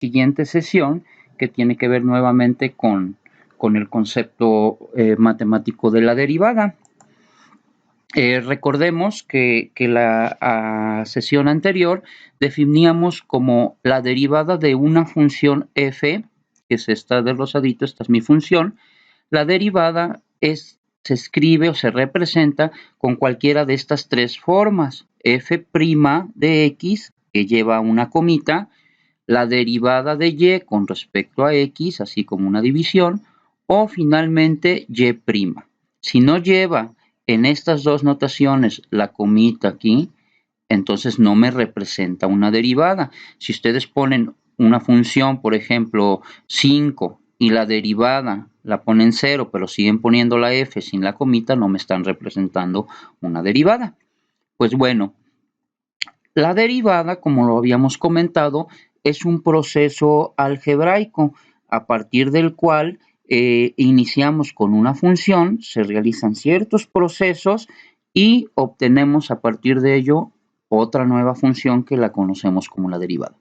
siguiente sesión, que tiene que ver nuevamente con el concepto matemático de la derivada. Recordemos que la sesión anterior definíamos como la derivada de una función f, que es esta de rosadito, esta es mi función. La derivada se escribe o se representa con cualquiera de estas tres formas: f' de x, que lleva una comita, la derivada de y con respecto a x, así como una división, o finalmente y'. Si no lleva en estas dos notaciones la comita aquí, entonces no me representa una derivada. Si ustedes ponen una función, por ejemplo, 5, y la derivada la ponen 0, pero siguen poniendo la f sin la comita, no me están representando una derivada. Pues bueno, la derivada, como lo habíamos comentado, es un proceso algebraico a partir del cual iniciamos con una función, se realizan ciertos procesos y obtenemos a partir de ello otra nueva función que la conocemos como la derivada.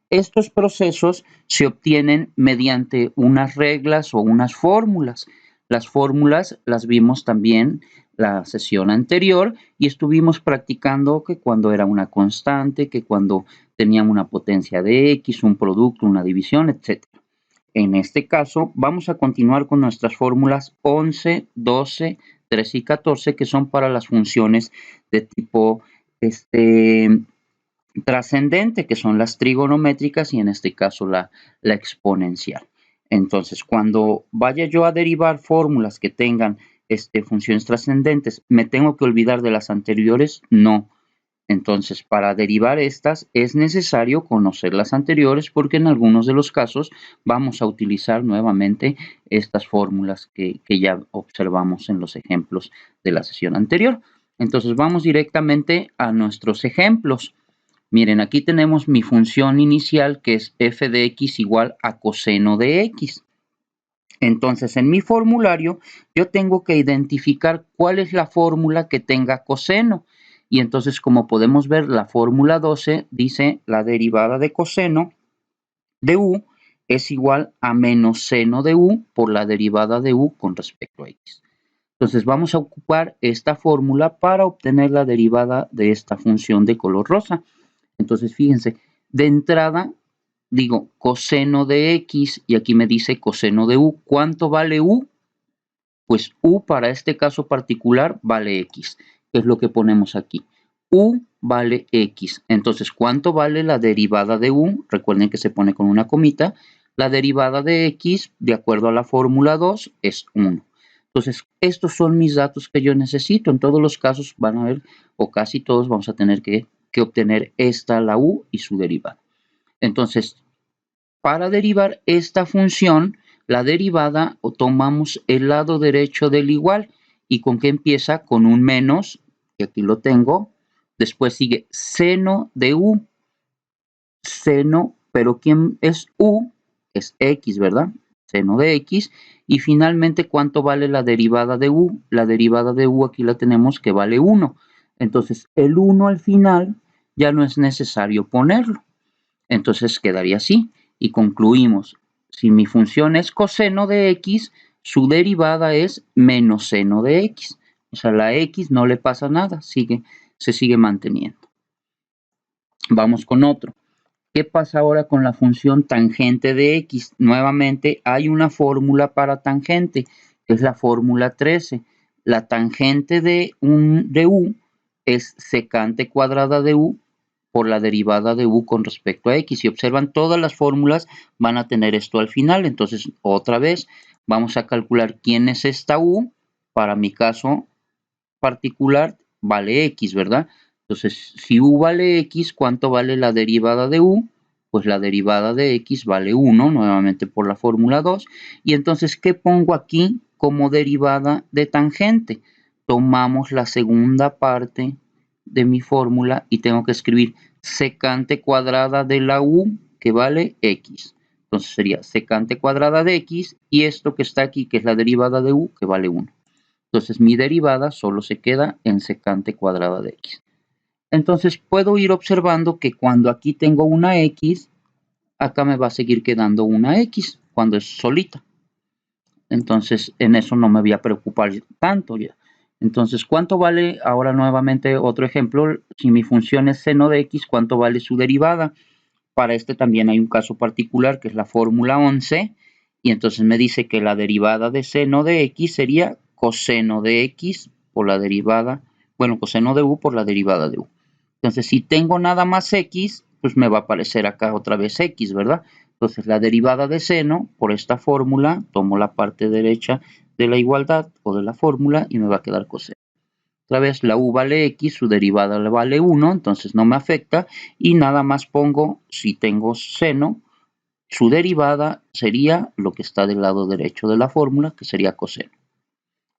Estos procesos se obtienen mediante unas reglas o unas fórmulas. Las fórmulas las vimos también la sesión anterior y estuvimos practicando que cuando era una constante, que cuando tenía una potencia de x, un producto, una división, etc. En este caso vamos a continuar con nuestras fórmulas 11, 12, 13 y 14, que son para las funciones de tipo trascendente, que son las trigonométricas y en este caso la exponencial. Entonces, cuando vaya yo a derivar fórmulas que tengan funciones trascendentes, ¿me tengo que olvidar de las anteriores? No. Entonces, para derivar estas es necesario conocer las anteriores porque en algunos de los casos vamos a utilizar nuevamente estas fórmulas que ya observamos en los ejemplos de la sesión anterior. Entonces, vamos directamente a nuestros ejemplos. Miren, aquí tenemos mi función inicial, que es f de x igual a coseno de x. Entonces, en mi formulario, yo tengo que identificar cuál es la fórmula que tenga coseno. Y entonces, como podemos ver, la fórmula 12 dice la derivada de coseno de u es igual a menos seno de u por la derivada de u con respecto a x. Entonces, vamos a ocupar esta fórmula para obtener la derivada de esta función de color rosa. Entonces, fíjense, de entrada digo coseno de x y aquí me dice coseno de u. ¿Cuánto vale u? Pues u para este caso particular vale x, que es lo que ponemos aquí. U vale x. Entonces, ¿cuánto vale la derivada de u? Recuerden que se pone con una comita. La derivada de x, de acuerdo a la fórmula 2, es 1. Entonces, estos son mis datos que yo necesito. En todos los casos van a ver, o casi todos, vamos a tener que obtener esta, la u y su derivada. Entonces, para derivar esta función, la derivada tomamos el lado derecho del igual. ¿Y con qué empieza? Con un menos, que aquí lo tengo. Después sigue seno de u. Seno, pero ¿quién es u? Es x, ¿verdad? Seno de x. Y finalmente, ¿cuánto vale la derivada de u? La derivada de u aquí la tenemos que vale 1. Entonces, el 1 al final ya no es necesario ponerlo. Entonces quedaría así y concluimos. Si mi función es coseno de x, su derivada es menos seno de x. O sea, la x no le pasa nada, se sigue manteniendo. Vamos con otro. ¿Qué pasa ahora con la función tangente de x? Nuevamente hay una fórmula para tangente, que es la fórmula 13. La tangente de u es secante cuadrada de u por la derivada de u con respecto a x. Si observan, todas las fórmulas van a tener esto al final. Entonces, otra vez, vamos a calcular quién es esta u. Para mi caso particular, vale x, ¿verdad? Entonces, si u vale x, ¿cuánto vale la derivada de u? Pues la derivada de x vale 1, nuevamente por la fórmula 2. Y entonces, ¿qué pongo aquí como derivada de tangente? Tomamos la segunda parte de mi fórmula y tengo que escribir secante cuadrada de la u, que vale x. Entonces sería secante cuadrada de x y esto que está aquí, que es la derivada de u, que vale 1. Entonces mi derivada solo se queda en secante cuadrada de x. Entonces puedo ir observando que cuando aquí tengo una x, acá me va a seguir quedando una x cuando es solita. Entonces, en eso no me voy a preocupar tanto ya. Entonces, ¿cuánto vale? Ahora nuevamente otro ejemplo. Si mi función es seno de x, ¿cuánto vale su derivada? Para este también hay un caso particular que es la fórmula 11. Y entonces me dice que la derivada de seno de x sería coseno de x por la derivada, bueno, coseno de u por la derivada de u. Entonces, si tengo nada más x, pues me va a aparecer acá otra vez x, ¿verdad? Entonces, la derivada de seno, por esta fórmula, tomo la parte derecha de la igualdad o de la fórmula y me va a quedar coseno. Otra vez, la u vale x, su derivada le vale 1, entonces no me afecta. Y nada más pongo, si tengo seno, su derivada sería lo que está del lado derecho de la fórmula, que sería coseno.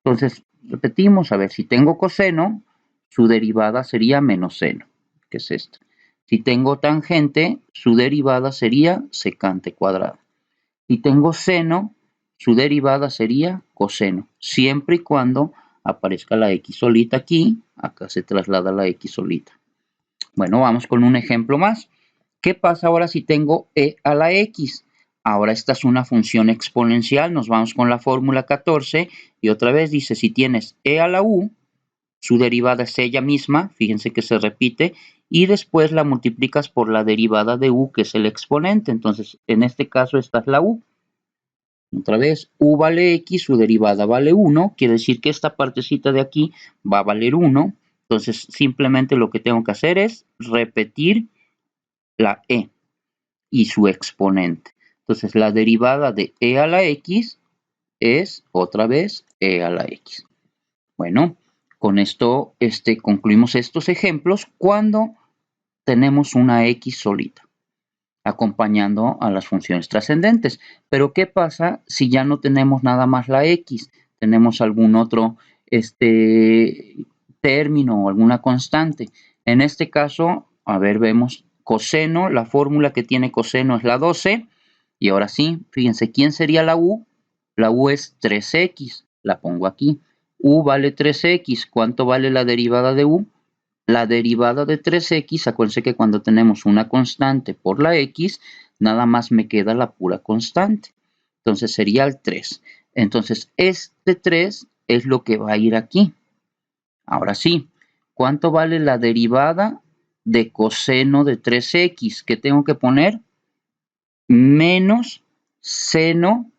Entonces, repetimos, a ver, si tengo coseno, su derivada sería menos seno, que es esto. Si tengo tangente, su derivada sería secante cuadrada. Si tengo seno, su derivada sería coseno, siempre y cuando aparezca la x solita aquí, acá se traslada la x solita. Bueno, vamos con un ejemplo más. ¿Qué pasa ahora si tengo e a la x? Ahora esta es una función exponencial, nos vamos con la fórmula 14 y otra vez dice si tienes e a la u, su derivada es ella misma, fíjense que se repite, y después la multiplicas por la derivada de u, que es el exponente. Entonces, en este caso, esta es la u. Otra vez, u vale x, su derivada vale 1, quiere decir que esta partecita de aquí va a valer 1. Entonces, simplemente lo que tengo que hacer es repetir la e y su exponente. Entonces, la derivada de e a la x es, otra vez, e a la x. Bueno, con esto concluimos estos ejemplos cuando tenemos una x solita, acompañando a las funciones trascendentes. Pero, ¿qué pasa si ya no tenemos nada más la x? Tenemos algún otro término o alguna constante. En este caso, a ver, vemos coseno. La fórmula que tiene coseno es la 12. Y ahora sí, fíjense, ¿quién sería la u? La u es 3x. La pongo aquí. U vale 3x. ¿Cuánto vale la derivada de u? La derivada de 3x, acuérdense que cuando tenemos una constante por la x, nada más me queda la pura constante. Entonces sería el 3. Entonces este 3 es lo que va a ir aquí. Ahora sí, ¿cuánto vale la derivada de coseno de 3x? ¿Qué tengo que poner? Menos seno,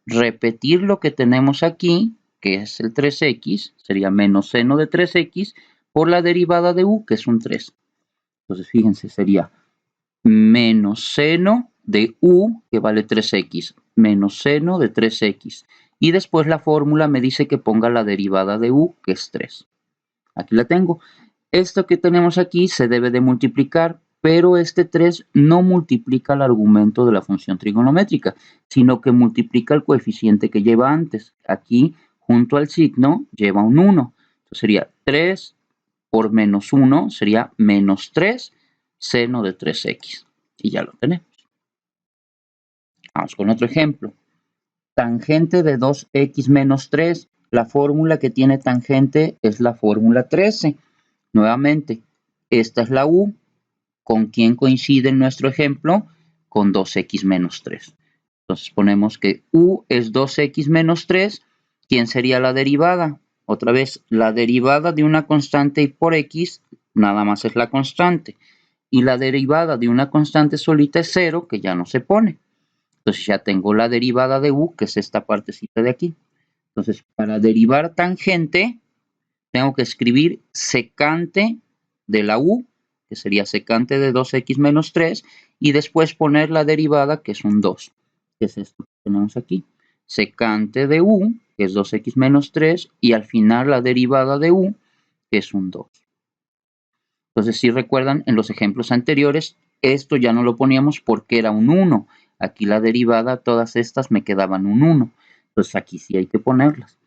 repetir lo que tenemos aquí, que es el 3x, sería menos seno de 3x, por la derivada de u, que es un 3. Entonces, fíjense, sería menos seno de u, que vale 3x, menos seno de 3x. Y después la fórmula me dice que ponga la derivada de u, que es 3. Aquí la tengo. Esto que tenemos aquí se debe de multiplicar, pero este 3 no multiplica el argumento de la función trigonométrica, sino que multiplica el coeficiente que lleva antes. Aquí, junto al signo, lleva un 1. Entonces sería 3 por menos 1 sería menos 3 seno de 3x. Y ya lo tenemos. Vamos con otro ejemplo. Tangente de 2x menos 3. La fórmula que tiene tangente es la fórmula 13. Nuevamente, esta es la u. ¿Con quién coincide en nuestro ejemplo? Con 2x menos 3. Entonces ponemos que u es 2x menos 3. ¿Quién sería la derivada? Otra vez, la derivada de una constante por x nada más es la constante. Y la derivada de una constante solita es 0, que ya no se pone. Entonces ya tengo la derivada de u, que es esta partecita de aquí. Entonces, para derivar tangente, tengo que escribir secante de la u, que sería secante de 2x menos 3, y después poner la derivada, que es un 2, que es esto que tenemos aquí. Secante de u, que es 2x menos 3, y al final la derivada de u, que es un 2. Entonces, si recuerdan, en los ejemplos anteriores, esto ya no lo poníamos porque era un 1. Aquí la derivada, todas estas me quedaban un 1. Entonces, aquí sí hay que ponerlas.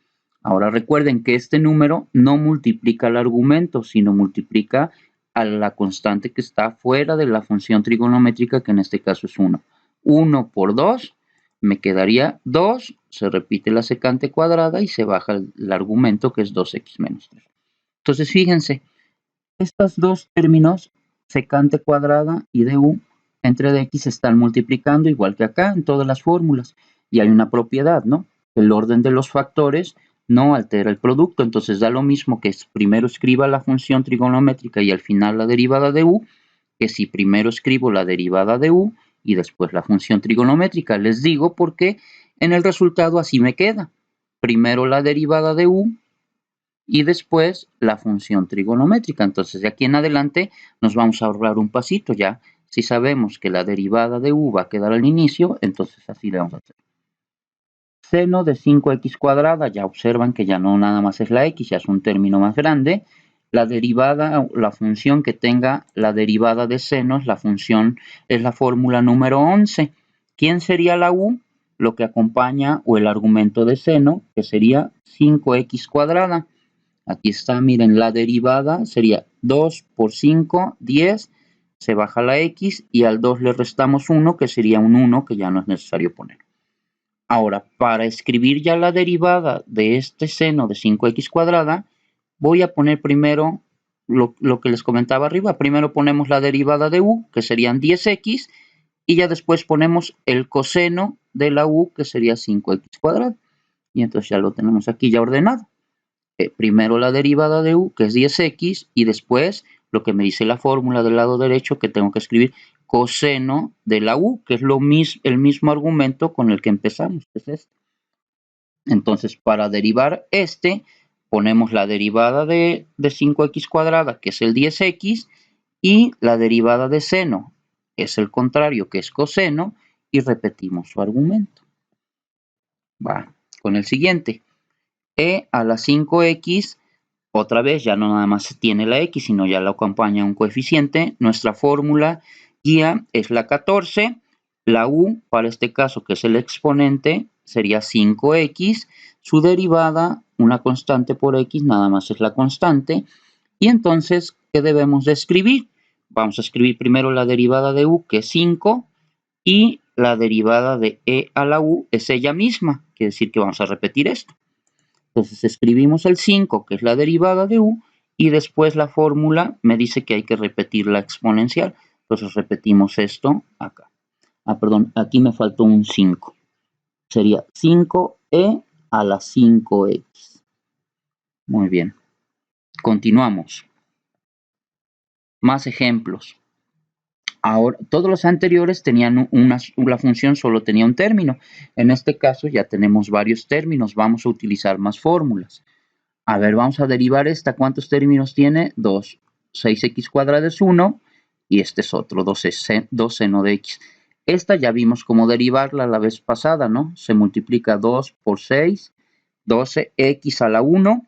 Ahora recuerden que este número no multiplica el argumento, sino multiplica a la constante que está fuera de la función trigonométrica, que en este caso es 1. 1 por 2 me quedaría 2, se repite la secante cuadrada y se baja el argumento, que es 2x menos 3. Entonces, fíjense, estos dos términos, secante cuadrada y de u, entre de x se están multiplicando igual que acá en todas las fórmulas. Y hay una propiedad, ¿no? El orden de los factores no altera el producto, entonces da lo mismo que primero escriba la función trigonométrica y al final la derivada de u, que si primero escribo la derivada de u y después la función trigonométrica. Les digo porque en el resultado así me queda. Primero la derivada de u y después la función trigonométrica. Entonces de aquí en adelante nos vamos a ahorrar un pasito ya. Si sabemos que la derivada de u va a quedar al inicio, entonces así le vamos a hacer. Seno de 5x cuadrada, ya observan que ya no nada más es la x, ya es un término más grande. La derivada, la función que tenga la derivada de seno, es la fórmula número 11. ¿Quién sería la u? Lo que acompaña o el argumento de seno, que sería 5x cuadrada. Aquí está, miren, la derivada sería 2 por 5, 10, se baja la x y al 2 le restamos 1, que sería un 1 que ya no es necesario poner. Ahora, para escribir ya la derivada de este seno de 5x cuadrada, voy a poner primero lo que les comentaba arriba. Primero ponemos la derivada de u, que serían 10x, y ya después ponemos el coseno de la u, que sería 5x cuadrada. Y entonces ya lo tenemos aquí ya ordenado. Primero la derivada de u, que es 10x, y después lo que me dice la fórmula del lado derecho, que tengo que escribir coseno de la u, que es el mismo argumento con el que empezamos, que es este. Entonces, para derivar ponemos la derivada de 5x cuadrada, que es el 10x, y la derivada de seno, es el contrario, que es coseno, y repetimos su argumento. Va, con el siguiente. E a la 5x, otra vez ya no nada más tiene la x, sino ya la acompaña un coeficiente. Nuestra fórmula guía es la 14. La u, para este caso, que es el exponente, sería 5x. Su derivada, una constante por x, nada más es la constante. Y entonces, ¿qué debemos de escribir? Vamos a escribir primero la derivada de u, que es 5, y la derivada de e a la u es ella misma. Quiere decir que vamos a repetir esto. Entonces escribimos el 5, que es la derivada de u, y después la fórmula me dice que hay que repetir la exponencial. Entonces repetimos esto acá. Perdón, aquí me faltó un 5. Sería 5e a la 5x. Muy bien. Continuamos. Más ejemplos. Ahora, todos los anteriores tenían la función solo tenía un término. En este caso ya tenemos varios términos. Vamos a utilizar más fórmulas. A ver, vamos a derivar esta. ¿Cuántos términos tiene? 2. 6x cuadrada es 1 y este es otro, 2 seno de x. Esta ya vimos cómo derivarla la vez pasada, ¿no? Se multiplica 2 por 6, 12x a la 1,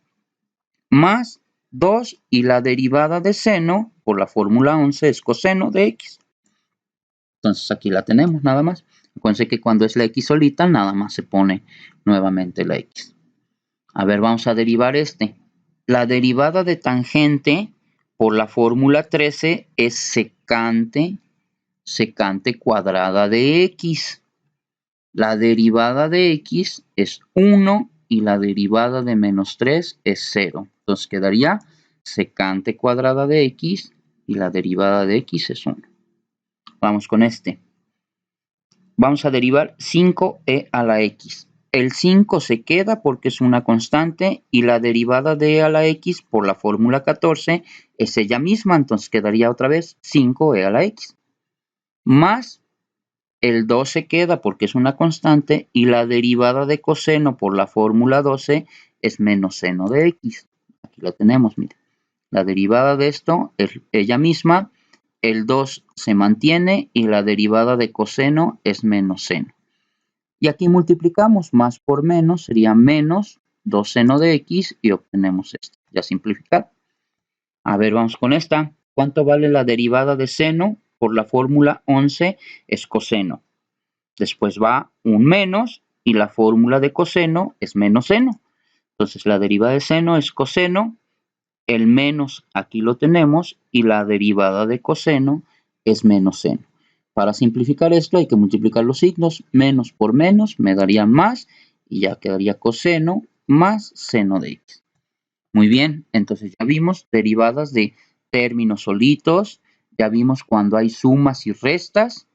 más 2 y la derivada de seno, por la fórmula 11, es coseno de x. Entonces aquí la tenemos nada más. Acuérdense que cuando es la x solita, nada más se pone nuevamente la x. A ver, vamos a derivar La derivada de tangente por la fórmula 13 es secante cuadrada de x. La derivada de x es 1 y la derivada de menos 3 es 0. Entonces quedaría secante cuadrada de x y la derivada de x es 1. Vamos con Vamos a derivar 5e a la x. El 5 se queda porque es una constante y la derivada de e a la x por la fórmula 14 es ella misma, entonces quedaría otra vez 5e a la x. Más el 2 se queda porque es una constante y la derivada de coseno por la fórmula 12 es menos seno de x. Aquí lo tenemos, miren. La derivada de esto es ella misma. El 2 se mantiene y la derivada de coseno es menos seno. Y aquí multiplicamos más por menos, sería menos 2 seno de x y obtenemos esto. Ya simplificar. A ver, vamos con esta. ¿Cuánto vale la derivada de seno? Por la fórmula 11 es coseno. Después va un menos y la fórmula de coseno es menos seno. Entonces la derivada de seno es coseno. El menos aquí lo tenemos y la derivada de coseno es menos seno. Para simplificar esto hay que multiplicar los signos. Menos por menos me daría más y ya quedaría coseno más seno de x. Muy bien, entonces ya vimos derivadas de términos solitos, Ya vimos cuando hay sumas y restas.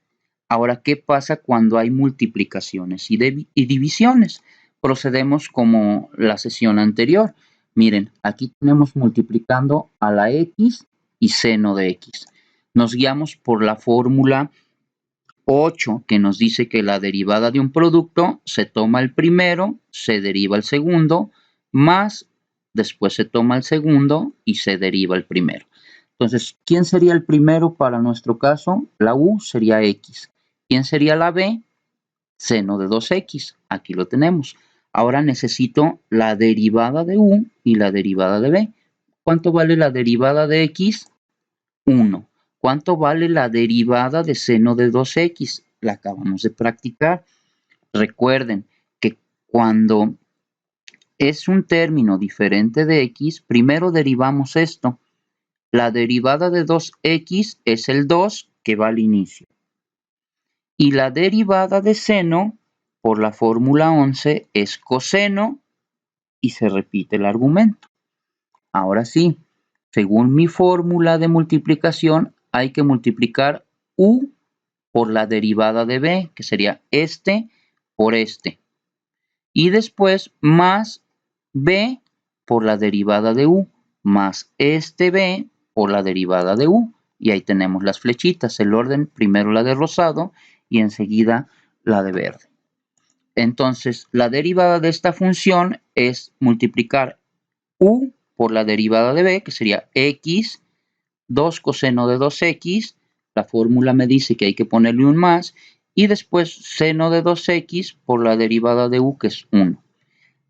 Ahora, ¿qué pasa cuando hay multiplicaciones y divisiones? Procedemos como la sesión anterior. Miren, aquí tenemos multiplicando a la x y seno de x. Nos guiamos por la fórmula 8, que nos dice que la derivada de un producto se toma el primero, se deriva el segundo, más después se toma el segundo y se deriva el primero. Entonces, ¿quién sería el primero para nuestro caso? La u sería x. ¿Quién sería la b? Seno de 2x. Aquí lo tenemos. Ahora necesito la derivada de u y la derivada de b. ¿Cuánto vale la derivada de x? 1. ¿Cuánto vale la derivada de seno de 2x? La acabamos de practicar. Recuerden que cuando es un término diferente de x, primero derivamos esto. La derivada de 2x es el 2 que va al inicio. Y la derivada de seno, por la fórmula 11, es coseno y se repite el argumento. Ahora sí, según mi fórmula de multiplicación, hay que multiplicar u por la derivada de b, que sería este por este. Y después más b por la derivada de u, más este b por la derivada de u. Y ahí tenemos las flechitas, el orden, primero la de rosado y enseguida la de verde. Entonces, la derivada de esta función es multiplicar u por la derivada de b, que sería x, 2 coseno de 2x, la fórmula me dice que hay que ponerle un más, y después seno de 2x por la derivada de u, que es 1.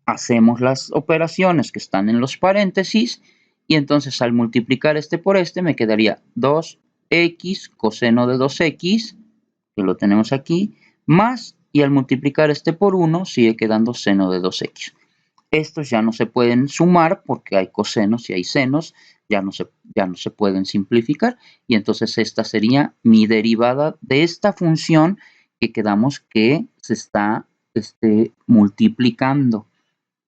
Hacemos las operaciones que están en los paréntesis, y entonces al multiplicar este por este me quedaría 2x coseno de 2x, que lo tenemos aquí, más, y al multiplicar este por 1 sigue quedando seno de 2x. Estos ya no se pueden sumar porque hay cosenos y hay senos, ya no se pueden simplificar. Y entonces esta sería mi derivada de esta función que quedamos que se está multiplicando.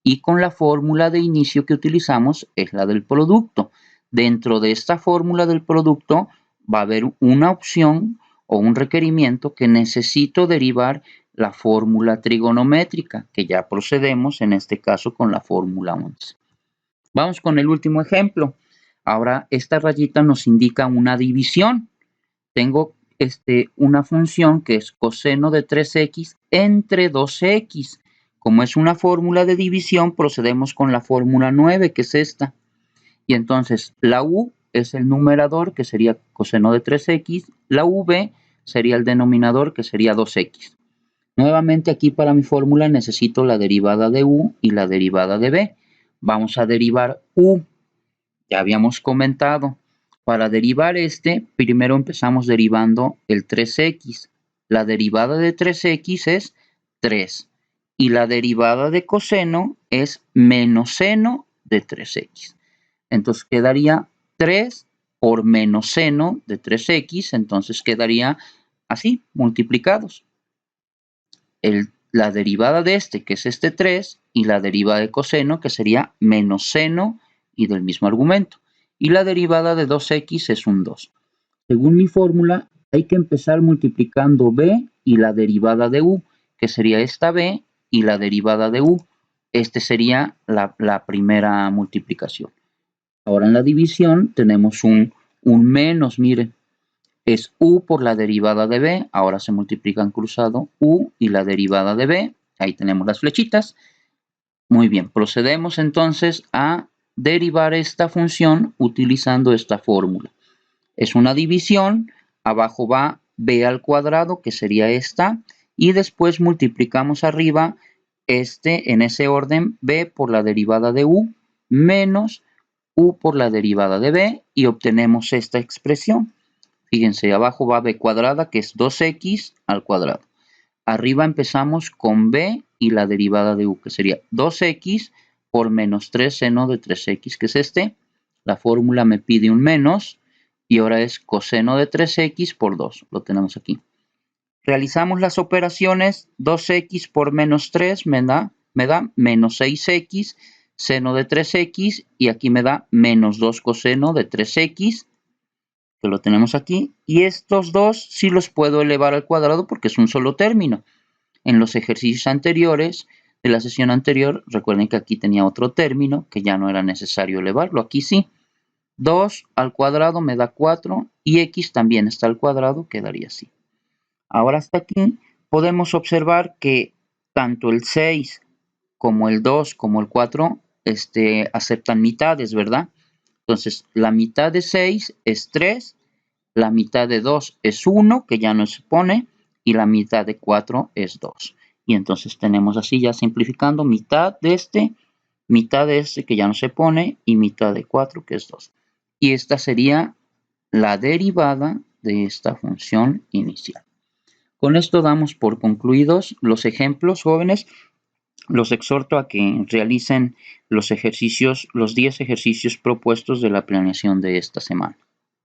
Y con la fórmula de inicio que utilizamos es la del producto. Dentro de esta fórmula del producto va a haber una opción o un requerimiento que necesito derivar la fórmula trigonométrica, que ya procedemos en este caso con la fórmula 11. Vamos con el último ejemplo. Ahora esta rayita nos indica una división. Tengo una función que es coseno de 3x entre 2x. Como es una fórmula de división, procedemos con la fórmula 9, que es esta. Y entonces la u es el numerador, que sería coseno de 3x. La v sería el denominador, que sería 2x. Nuevamente aquí para mi fórmula necesito la derivada de u y la derivada de b. Vamos a derivar u. Ya habíamos comentado. Para derivar primero empezamos derivando el 3x. La derivada de 3x es 3. Y la derivada de coseno es menos seno de 3x. Entonces quedaría 3 por menos seno de 3x. Entonces quedaría así, multiplicados. La derivada de que es este 3, y la derivada de coseno, que sería menos seno y del mismo argumento. Y la derivada de 2x es un 2. Según mi fórmula, hay que empezar multiplicando b y la derivada de u, que sería esta b y la derivada de u. Sería la primera multiplicación. Ahora en la división tenemos un menos, miren. Es u por la derivada de b, ahora se multiplican cruzado u y la derivada de b, ahí tenemos las flechitas. Muy bien, procedemos entonces a derivar esta función utilizando esta fórmula. Es una división, abajo va b al cuadrado, que sería esta, y después multiplicamos arriba en ese orden, b por la derivada de u menos u por la derivada de b, y obtenemos esta expresión. Fíjense, abajo va b cuadrada, que es 2x al cuadrado. Arriba empezamos con b y la derivada de u, que sería 2x por menos 3 seno de 3x, que es La fórmula me pide un menos, y ahora es coseno de 3x por 2. Lo tenemos aquí. Realizamos las operaciones. 2x por menos 3 me da menos 6x, seno de 3x, y aquí me da menos 2 coseno de 3x. que lo tenemos aquí, y estos dos sí los puedo elevar al cuadrado porque es un solo término. En los ejercicios anteriores de la sesión anterior, recuerden que aquí tenía otro término que ya no era necesario elevarlo, aquí sí. 2 al cuadrado me da 4 y x también está al cuadrado, quedaría así. Ahora hasta aquí podemos observar que tanto el 6 como el 2 como el 4 aceptan mitades, ¿verdad? Entonces, la mitad de 6 es 3, la mitad de 2 es 1, que ya no se pone, y la mitad de 4 es 2. Y entonces tenemos así ya simplificando mitad de este que ya no se pone, y mitad de 4 que es 2. Y esta sería la derivada de esta función inicial. Con esto damos por concluidos los ejemplos, jóvenes. Los exhorto a que realicen los 10 ejercicios propuestos de la planeación de esta semana.